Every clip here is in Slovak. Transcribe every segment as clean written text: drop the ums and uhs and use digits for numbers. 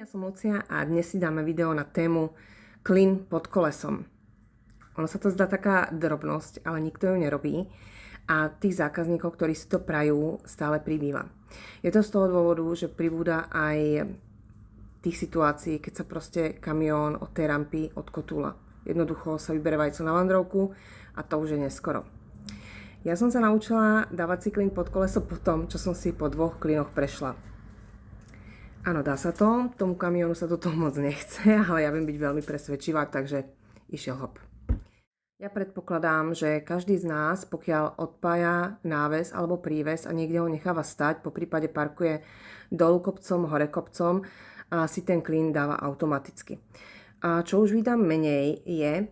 Ja som Lucia a dnes si dáme video na tému klin pod kolesom. Ono sa to zdá taká drobnosť, ale nikto ju nerobí a tých zákazníkov, ktorí si to prajú, stále pribýva. Je to z toho dôvodu, že pribúda aj tých situácií, keď sa proste kamión od tej rampy odkotúla. Jednoducho sa vybere vajco na vandrovku a to už je neskoro. Ja som sa naučila dávať si klin pod koleso po tom, čo som si po 2 klinoch prešla. Áno, dá sa to, tomu kamionu sa toto moc nechce, ale ja viem byť veľmi presvedčivá, takže išiel hop. Ja predpokladám, že každý z nás, pokiaľ odpája náves alebo príves a niekde ho necháva stať, po prípade parkuje dolu kopcom, hore kopcom, a si ten klin dáva automaticky. A čo už vydám menej je,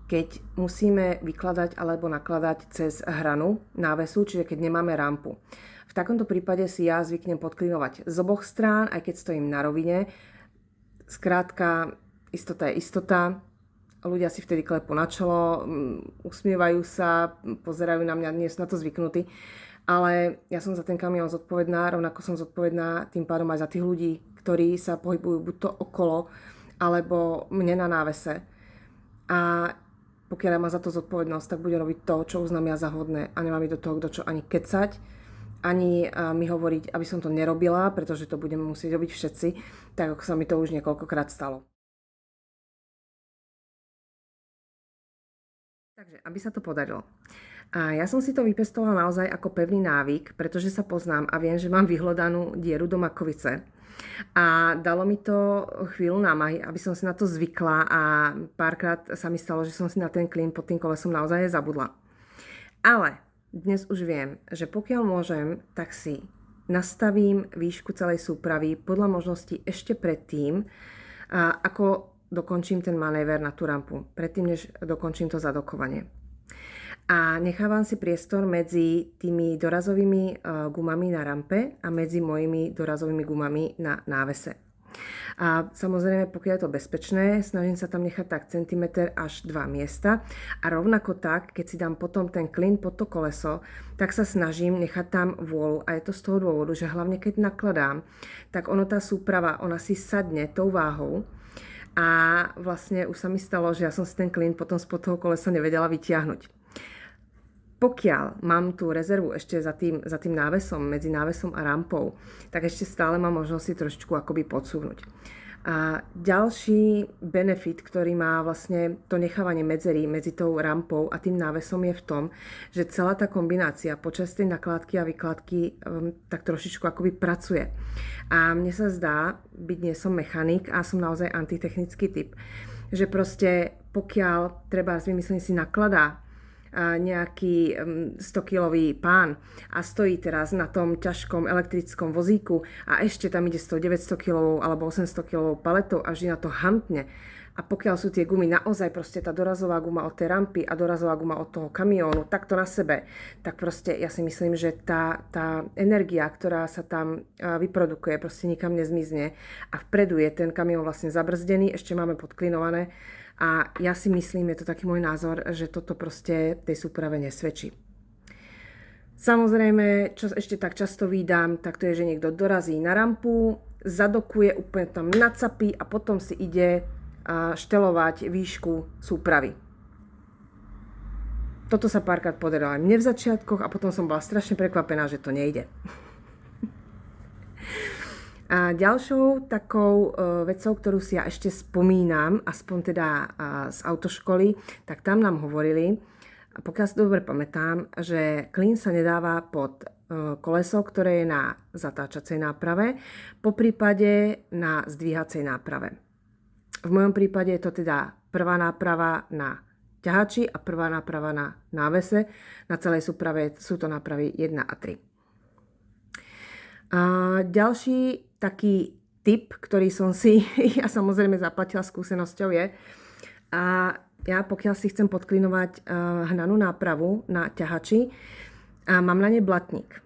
keď musíme vykladať alebo nakladať cez hranu návesu, čiže keď nemáme rampu. V takomto prípade si ja zvyknem podklinovať z oboch strán, aj keď stojím na rovine. Skrátka, istota je istota. Ľudia si vtedy klepú na čelo, usmievajú sa, pozerajú na mňa, nie sú na to zvyknutí. Ale ja som za ten kamión zodpovedná, rovnako som zodpovedná tým pádom aj za tých ľudí, ktorí sa pohybujú buď to okolo, alebo mne na návese. A pokiaľ ja mám za to zodpovednosť, tak budem robiť to, čo uznám ja za hodné a nemám mi do toho kto čo ani kecať, ani mi hovoriť, aby som to nerobila, pretože to budeme musieť robiť všetci, tak ako sa mi to už niekoľkokrát stalo. Takže, aby sa to podarilo. A ja som si to vypestovala naozaj ako pevný návyk, pretože sa poznám a viem, že mám vyhľadanú dieru do makovice. A dalo mi to chvíľu námahy, aby som si na to zvykla a párkrát sa mi stalo, že som si na ten klin pod tým kolesom naozaj zabudla. Ale dnes už viem, že pokiaľ môžem, tak si nastavím výšku celej súpravy podľa možností ešte predtým, ako dokončím ten manéver na tú rampu, predtým, než dokončím to zadokovanie. A nechávam si priestor medzi tými dorazovými gumami na rampe a medzi mojimi dorazovými gumami na návese. A samozrejme, pokiaľ je to bezpečné, snažím sa tam nechať tak centimeter až 2 miesta a rovnako tak, keď si dám potom ten klin pod to koleso, tak sa snažím nechať tam vôľu a je to z toho dôvodu, že hlavne keď nakladám, tak tá súprava, ona si sadne tou váhou a vlastne už sa mi stalo, že ja som si ten klin potom spod toho kolesa nevedela vytiahnuť. Pokiaľ mám tú rezervu ešte za tým návesom, medzi návesom a rampou, tak ešte stále mám možnosť si trošičku akoby podsúvnuť. A ďalší benefit, ktorý má vlastne to nechávanie medzerí medzi tou rampou a tým návesom je v tom, že celá tá kombinácia počas tej nakládky a vykladky tak trošičku akoby pracuje. A mne sa zdá, byť nie som mechanik a som naozaj antitechnický typ, že proste pokiaľ treba, vymyslím si, nakladá nejaký 100-kilový pán a stojí teraz na tom ťažkom elektrickom vozíku a ešte tam ide 100-900 kg alebo 800 kg paletou a vždy na to hantne. A pokiaľ sú tie gumy naozaj proste tá dorazová guma od tej rampy a dorazová guma od toho kamiónu takto na sebe, tak proste ja si myslím, že tá energia, ktorá sa tam vyprodukuje, proste nikam nezmizne a vpredu je ten kamión vlastne zabrzdený, ešte máme podklinované. A ja si myslím, je to taký môj názor, že toto proste tej súprave nesvedčí. Samozrejme, čo ešte tak často vídam, tak to je, že niekto dorazí na rampu, zadokuje, úplne tam nacapí a potom si ide štelovať výšku súpravy. Toto sa párkrát podarilo aj mne v začiatkoch a potom som bola strašne prekvapená, že to nejde. A ďalšou takou vecou, ktorú si ja ešte spomínam, aspoň teda z autoškoly, tak tam nám hovorili, pokiaľ si dobre pamätám, že klin sa nedáva pod koleso, ktoré je na zatáčacej náprave, poprípade na zdvíhacej náprave. V mojom prípade je to teda prvá náprava na ťahači a prvá náprava na návese. Na celej súprave sú to nápravy 1 a 3. A ďalší taký tip, ktorý som si ja samozrejme zaplatila skúsenosťou je, a ja pokiaľ si chcem podklinovať hnanú nápravu na ťahači, mám na ne blatník.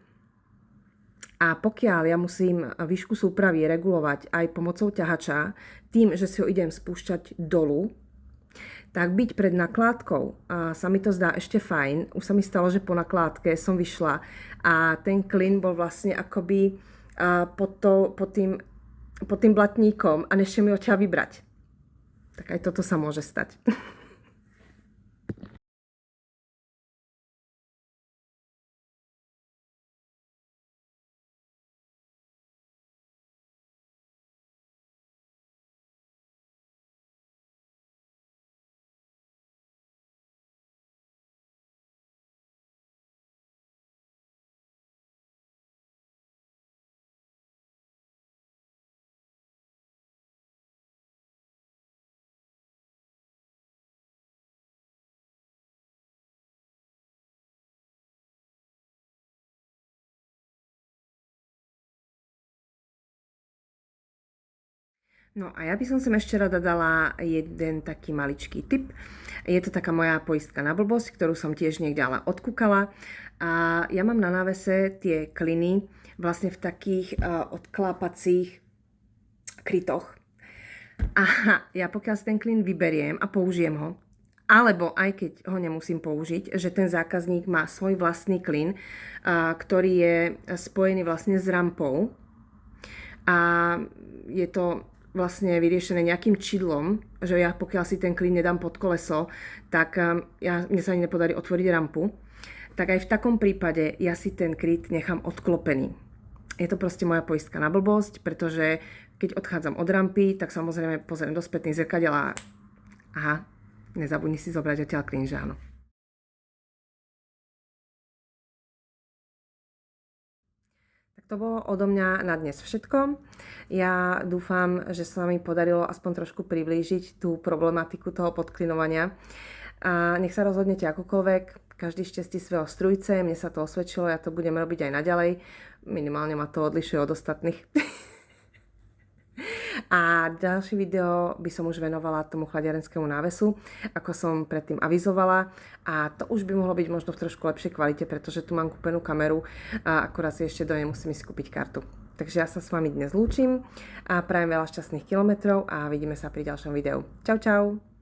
A pokiaľ ja musím výšku súpravy regulovať aj pomocou ťahača, tým, že si ho idem spúšťať dolu, tak byť pred nakládkou sa mi to zdá ešte fajn. Už sa mi stalo, že po nakládke som vyšla a ten klin bol vlastne akoby pod tým pod tým blatníkom a nešte mi odtiaľ vybrať. Tak aj toto sa môže stať. No a ja by som sem ešte rada dala jeden taký maličký tip. Je to taká moja poistka na blbosť, ktorú som tiež niekde ale odkúkala. A ja mám na návese tie kliny vlastne v takých odklápacích krytoch. A ja pokiaľ si ten klin vyberiem a použijem ho, alebo aj keď ho nemusím použiť, že ten zákazník má svoj vlastný klin, ktorý je spojený vlastne s rampou a je to vlastne vyriešené nejakým čidlom, že ja pokiaľ si ten klin nedám pod koleso, tak mne sa ani nepodarí otvoriť rampu, tak aj v takom prípade ja si ten kryt nechám odklopený. Je to proste moja poistka na blbosť, pretože keď odchádzam od rampy, tak samozrejme pozriem do spätných zrkadiel a aha, nezabudni si zobrať odtiaľ klin, že áno. To bolo odo mňa na dnes všetko. Ja dúfam, že sa mi podarilo aspoň trošku priblížiť tú problematiku toho podklinovania. A nech sa rozhodnete akokoľvek, každý šťastí svojho strujce, mne sa to osvedčilo, ja to budem robiť aj naďalej. Minimálne ma to odlišuje od ostatných. A ďalšie video by som už venovala tomu chladiarenskému návesu, ako som predtým avizovala. A to už by mohlo byť možno v trošku lepšej kvalite, pretože tu mám kúpenú kameru a akurát si ešte do nej musím ísť kúpiť kartu. Takže ja sa s vami dnes lúčim a prajem veľa šťastných kilometrov a vidíme sa pri ďalšom videu. Čau, čau!